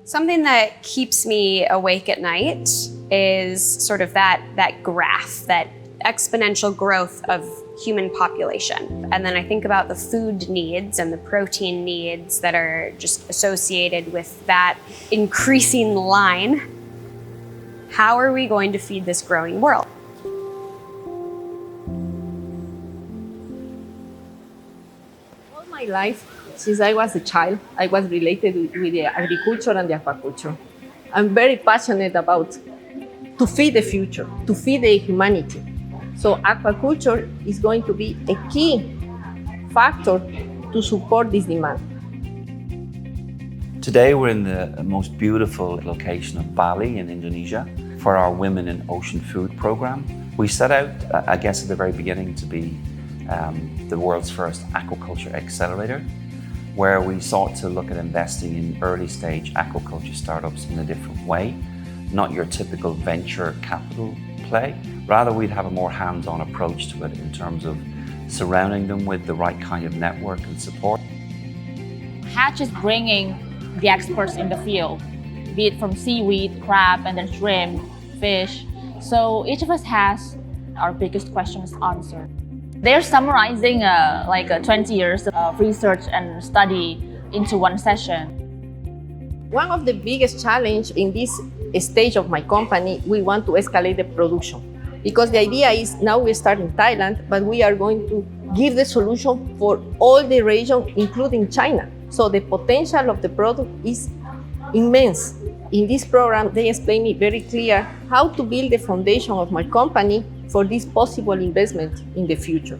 Something that keeps me awake at night is sort of that graph, that exponential growth of human population. And then I think about the food needs and the protein needs that are just associated with that increasing line. How are we going to feed this growing world? All my life, since I was a child, I was related with the agriculture and the aquaculture. I'm very passionate about to feed the future, to feed the humanity. So aquaculture is going to be a key factor to support this demand. Today we're in the most beautiful location of Bali in Indonesia for our Women in Ocean Food program. We set out, I guess at the very beginning, to be the world's first aquaculture accelerator, where we sought to look at investing in early stage aquaculture startups in a different way, not your typical venture capital play. Rather, we'd have a more hands-on approach to it in terms of surrounding them with the right kind of network and support. Hatch is bringing the experts in the field, be it from seaweed, crab, and then shrimp, fish. So each of us has our biggest questions answered. They're summarizing 20 years of research and study into one session. One of the biggest challenges in this stage of my company, we want to escalate the production. Because the idea is now we start in Thailand, but we are going to give the solution for all the region, including China. So the potential of the product is immense. In this program, they explain me very clear how to build the foundation of my company for this possible investment in the future.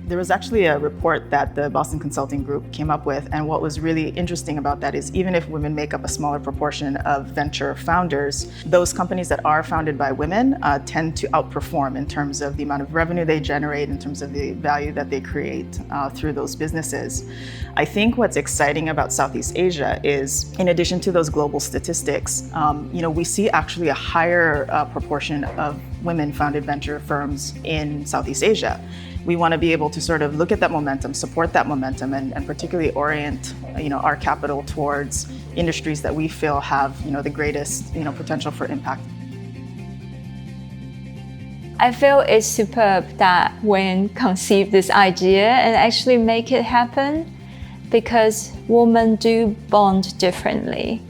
There was actually a report that the Boston Consulting Group came up with, and what was really interesting about that is even if women make up a smaller proportion of venture founders, those companies that are founded by women tend to outperform in terms of the amount of revenue they generate, in terms of the value that they create through those businesses. I think what's exciting about Southeast Asia is, in addition to those global statistics, we see actually a higher proportion of women-founded venture firms in Southeast Asia. We want to be able to sort of look at that momentum, support that momentum, and particularly orient, our capital towards industries that we feel have, the greatest, potential for impact. I feel it's superb that Wen conceived this idea and actually make it happen, because women do bond differently.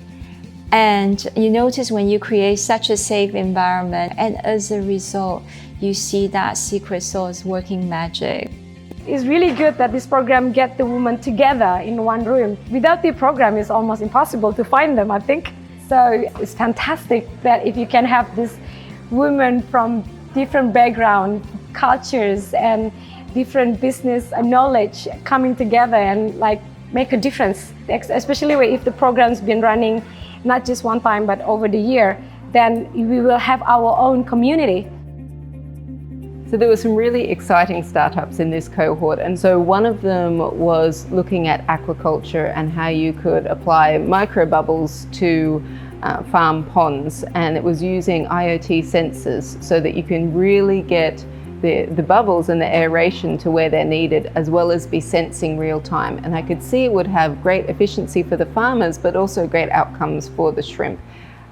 And you notice when you create such a safe environment, and as a result, you see that secret sauce working magic. It's really good that this program gets the women together in one room. Without the program, it's almost impossible to find them, I think. So it's fantastic that if you can have these women from different background, cultures, and different business knowledge coming together and make a difference, especially if the program's been running not just one time, but over the year, then we will have our own community. So there were some really exciting startups in this cohort, and so one of them was looking at aquaculture and how you could apply microbubbles to farm ponds, and it was using IoT sensors so that you can really get the bubbles and the aeration to where they're needed, as well as be sensing real time. And I could see it would have great efficiency for the farmers, but also great outcomes for the shrimp.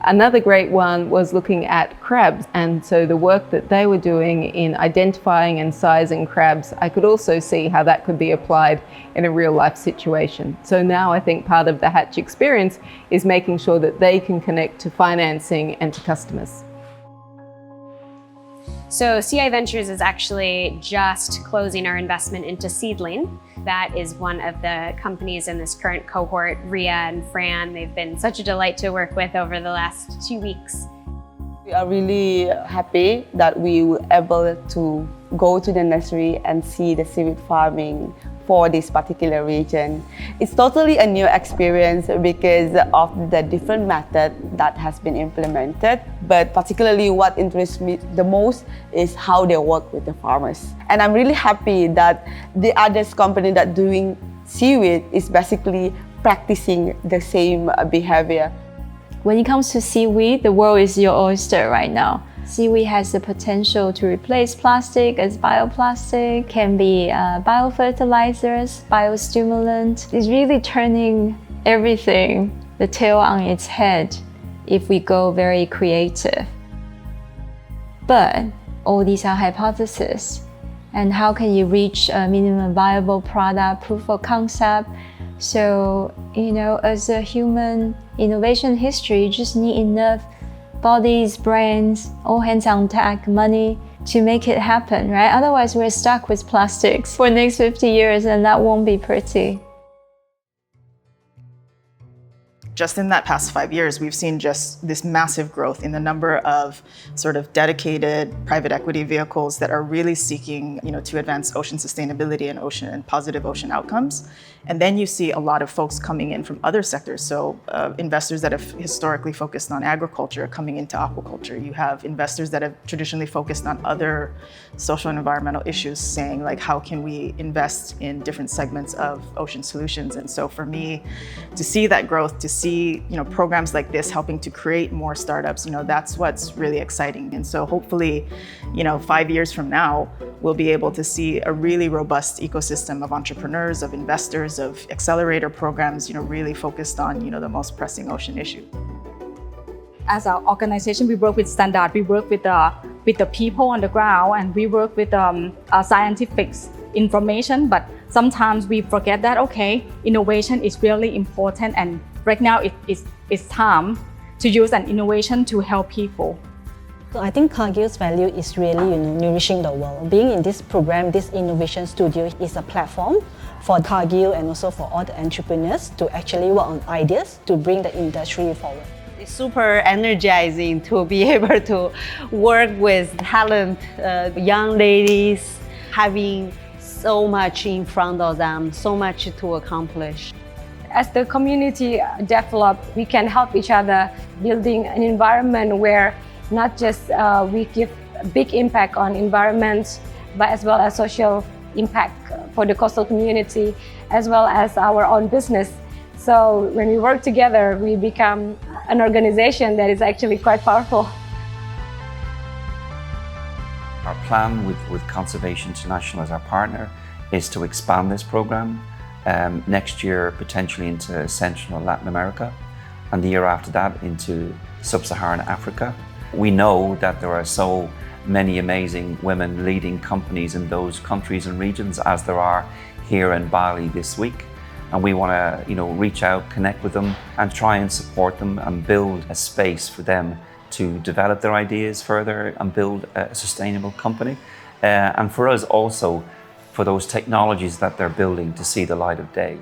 Another great one was looking at crabs, and so the work that they were doing in identifying and sizing crabs, I could also see how that could be applied in a real life situation. So now I think part of the Hatch experience is making sure that they can connect to financing and to customers. So CI Ventures is actually just closing our investment into Seedling. That is one of the companies in this current cohort. Ria and Fran, they've been such a delight to work with over the last 2 weeks. We are really happy that we were able to go to the nursery and see the seaweed farming for this particular region. It's totally a new experience because of the different method that has been implemented, but particularly what interests me the most is how they work with the farmers. And I'm really happy that the other company that doing seaweed is basically practicing the same behavior. When it comes to seaweed, the world is your oyster right now. Seaweed has the potential to replace plastic as bioplastic, can be biofertilizers, biostimulant. It's really turning everything the tail on its head if we go very creative. But all these are hypotheses. And how can you reach a minimum viable product, proof of concept? So, as a human innovation history, you just need enough bodies, brains, all hands on deck, money to make it happen, right? Otherwise, we're stuck with plastics for the next 50 years, and that won't be pretty. Just in that past 5 years, we've seen just this massive growth in the number of sort of dedicated private equity vehicles that are really seeking, to advance ocean sustainability and positive ocean outcomes. And then you see a lot of folks coming in from other sectors. So investors that have historically focused on agriculture coming into aquaculture. You have investors that have traditionally focused on other social and environmental issues, saying like, how can we invest in different segments of ocean solutions? And so for me, to see that growth, to see programs like this helping to create more startups, that's what's really exciting. And so hopefully, 5 years from now, we'll be able to see a really robust ecosystem of entrepreneurs, of investors, of accelerator programs, really focused on the most pressing ocean issue. As an organization, we work with standard, we work with the people on the ground, and we work with scientific information. But sometimes we forget that innovation is really important, and right now it's time to use an innovation to help people. So I think Cargill's value is really nourishing the world. Being in this program, this innovation studio is a platform for Cargill and also for all the entrepreneurs to actually work on ideas to bring the industry forward. It's super energizing to be able to work with talent, young ladies, having so much in front of them, so much to accomplish. As the community develops, we can help each other building an environment where not just we give a big impact on environment, but as well as social impact for the coastal community, as well as our own business. So when we work together, we become an organization that is actually quite powerful. Our plan with Conservation International as our partner is to expand this program next year potentially into Central and Latin America, and the year after that into Sub-Saharan Africa. We know that there are so many amazing women leading companies in those countries and regions as there are here in Bali this week. And we want to, reach out, connect with them and try and support them and build a space for them to develop their ideas further and build a sustainable company. And for us also, for those technologies that they're building to see the light of day.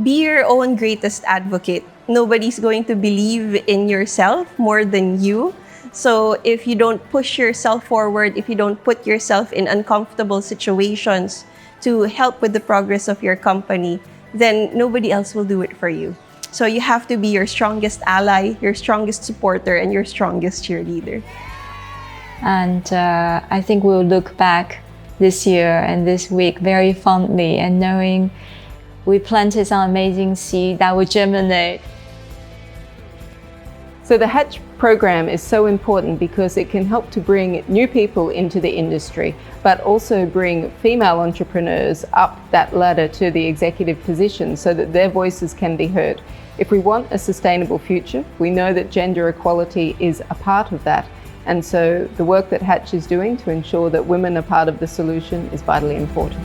Be your own greatest advocate. Nobody's going to believe in yourself more than you. So if you don't push yourself forward, if you don't put yourself in uncomfortable situations to help with the progress of your company, then nobody else will do it for you. So you have to be your strongest ally, your strongest supporter, and your strongest cheerleader. And I think we'll look back this year and this week very fondly and knowing we planted some amazing seed that will germinate. So the Hatch program is so important because it can help to bring new people into the industry, but also bring female entrepreneurs up that ladder to the executive position so that their voices can be heard. If we want a sustainable future, we know that gender equality is a part of that. And so the work that Hatch is doing to ensure that women are part of the solution is vitally important.